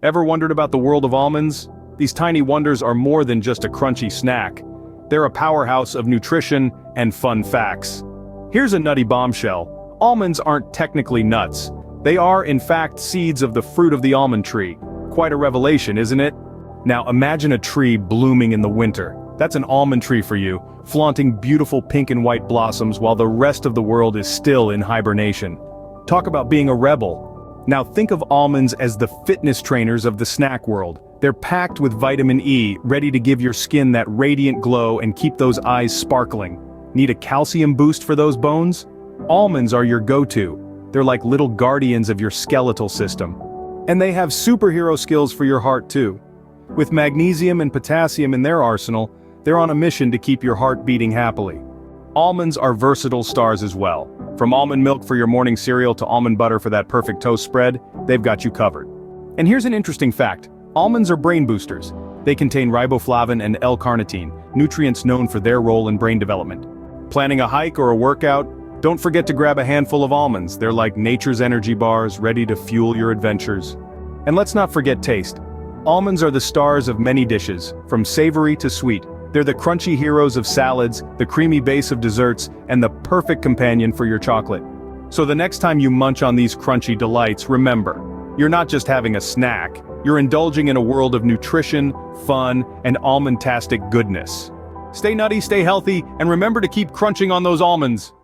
Ever wondered about the world of almonds? These tiny wonders are more than just a crunchy snack. They're a powerhouse of nutrition and fun facts. Here's a nutty bombshell. Almonds aren't technically nuts. They are, in fact, seeds of the fruit of the almond tree. Quite a revelation, isn't it? Now imagine a tree blooming in the winter. That's an almond tree for you, flaunting beautiful pink and white blossoms while the rest of the world is still in hibernation. Talk about being a rebel. Now think of almonds as the fitness trainers of the snack world. They're packed with vitamin E, ready to give your skin that radiant glow and keep those eyes sparkling. Need a calcium boost for those bones? Almonds are your go-to. They're like little guardians of your skeletal system. And they have superhero skills for your heart too. With magnesium and potassium in their arsenal, they're on a mission to keep your heart beating happily. Almonds are versatile stars as well. From almond milk for your morning cereal to almond butter for that perfect toast spread, they've got you covered. And here's an interesting fact. Almonds are brain boosters. They contain riboflavin and L-carnitine, nutrients known for their role in brain development. Planning a hike or a workout? Don't forget to grab a handful of almonds. They're like nature's energy bars, ready to fuel your adventures. And let's not forget taste. Almonds are the stars of many dishes, from savory to sweet. They're the crunchy heroes of salads, the creamy base of desserts, and the perfect companion for your chocolate. So the next time you munch on these crunchy delights, remember, you're not just having a snack, you're indulging in a world of nutrition, fun, and almond-tastic goodness. Stay nutty, stay healthy, and remember to keep crunching on those almonds.